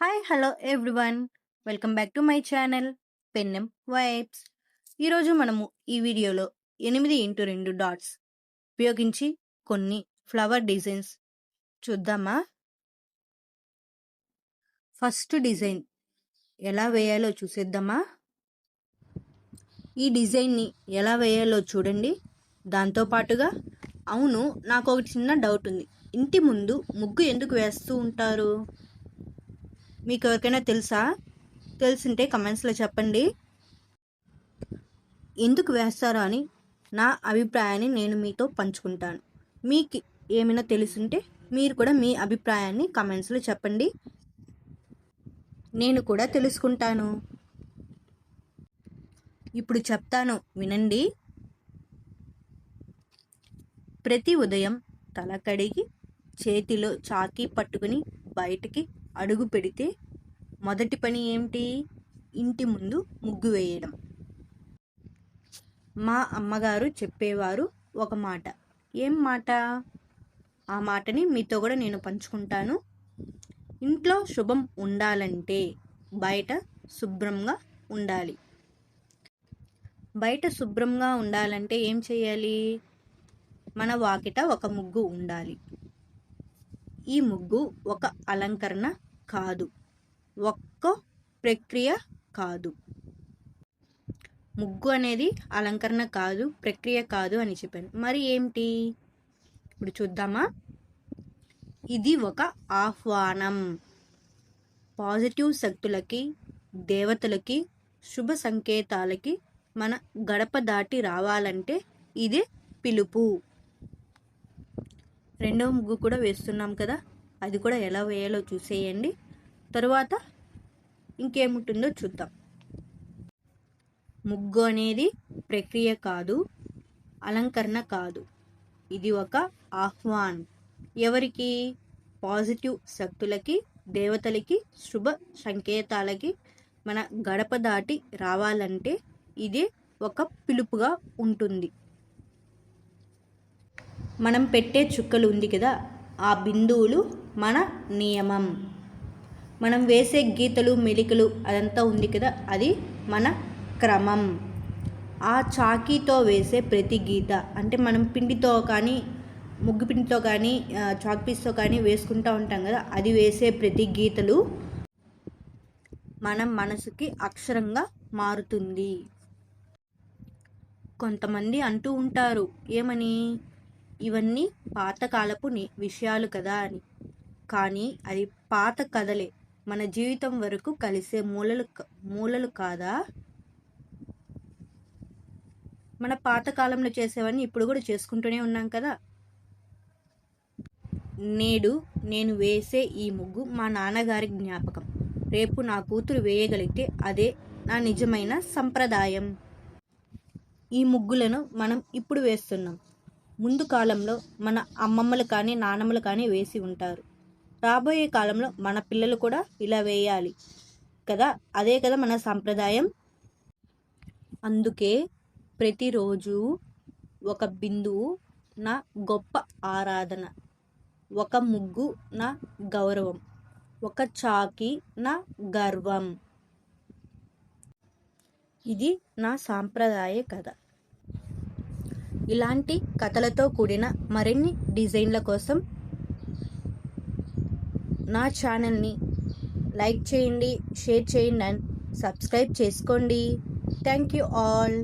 Hi hello everyone, welcome back to my channel పెన్నెం vibes. ఈరోజు మనము ఈ వీడియోలో 8x2 డాట్స్ ఉపయోగించి కొన్ని ఫ్లవర్ డిజైన్స్ చూద్దామా. ఫస్ట్ డిజైన్ ఎలా వేయాలో చూసేద్దామా. ఈ డిజైన్ని ఎలా వేయాలో చూడండి. దాంతోపాటుగా అవును, నాకు ఒక చిన్న డౌట్ ఉంది. ఇంటి ముందు ముగ్గు ఎందుకు వేస్తూ ఉంటారు? మీకు ఎవరికైనా తెలుసా? తెలిసింటే కమెంట్స్లో చెప్పండి. ఎందుకు వేస్తారో అని నా అభిప్రాయాన్ని నేను మీతో పంచుకుంటాను. మీకు ఏమైనా తెలుసుంటే మీరు కూడా మీ అభిప్రాయాన్ని కమెంట్స్లో చెప్పండి, నేను కూడా తెలుసుకుంటాను. ఇప్పుడు చెప్తాను వినండి. ప్రతి ఉదయం తల కడిగి చేతిలో చాకీ పట్టుకుని బయటికి అడుగు పెడితే మొదటి పని ఏమిటి? ఇంటి ముందు ముగ్గు వేయడం. మా అమ్మగారు చెప్పేవారు ఒక మాట. ఏం మాట? ఆ మాటని మీతో కూడా నేను పంచుకుంటాను. ఇంట్లో శుభం ఉండాలంటే బయట శుభ్రంగా ఉండాలి. బయట శుభ్రంగా ఉండాలంటే ఏం చేయాలి? మన వాకిట ఒక ముగ్గు ఉండాలి. ఈ ముగ్గు ఒక అలంకరణ కాదు, ఒక్క ప్రక్రియ కాదు. ముగ్గు అనేది అలంకరణ కాదు, ప్రక్రియ కాదు అని చెప్పాను. మరి ఏమిటి? ఇప్పుడు చూద్దామా. ఇది ఒక ఆహ్వానం. పాజిటివ్ శక్తులకి, దేవతలకి, శుభ సంకేతాలకి మన గడప దాటి రావాలంటే ఇదే పిలుపు. రెండవ ముగ్గు కూడా వేస్తున్నాం కదా, అది కూడా ఎలా వేయాలో చూసేయండి. తరువాత ఇంకేముంటుందో చూద్దాం. ముగ్గు అనేది ప్రక్రియ కాదు, అలంకరణ కాదు. ఇది ఒక ఆహ్వాన్. ఎవరికి? పాజిటివ్ శక్తులకి, దేవతలకి, శుభ సంకేతాలకి మన గడప దాటి రావాలంటే ఇదే ఒక పిలుపుగా ఉంటుంది. మనం పెట్టే చుక్కలు ఉంది కదా, ఆ బిందువులు మన నియమం. మనం వేసే గీతలు, మెలికలు అదంతా ఉంది కదా, అది మన క్రమం. ఆ చాకీతో వేసే ప్రతి గీత అంటే మనం పిండితో కానీ, ముగ్గు పిండితో కానీ, చాక్ పీస్తో కానీ వేసుకుంటూ ఉంటాం కదా, అది వేసే ప్రతి గీతలు మన మనసుకి అక్షరంగా మారుతుంది. కొంతమంది అంటూ ఉంటారు, ఏమని? ఇవన్నీ పాతకాలపు విషయాలు కదా అని. కానీ అది పాత కథలే, మన జీవితం వరకు కలిసే మూలలు కాదా? మన పాతకాలంలో చేసేవన్నీ ఇప్పుడు కూడా చేసుకుంటూనే ఉన్నాం కదా. నేడు నేను వేసే ఈ ముగ్గు మా నాన్నగారి జ్ఞాపకం. రేపు నా కూతురు వేయగలిగితే అదే నా నిజమైన సంప్రదాయం. ఈ ముగ్గులను మనం ఇప్పుడు వేస్తున్నాం. ముందు కాలంలో మన అమ్మమ్మలు కానీ, నానమ్మలు కానీ వేసి ఉంటారు. రాబోయే కాలంలో మన పిల్లలు కూడా ఇలా వేయాలి కదా, అదే కదా మన సంప్రదాయం. అందుకే ప్రతిరోజు ఒక బిందువు నా గొప్ప ఆరాధన, ఒక ముగ్గు నా గౌరవం, ఒక చాకీ నా గర్వం. ఇది నా సాంప్రదాయ కథ. ఇలాంటి కథలతో కూడిన మరిన్ని డిజైన్ల కోసం నా ఛానల్ని లైక్ చేయండి, షేర్ చేయండి అండ్ సబ్స్క్రైబ్ చేసుకోండి. Thank you all.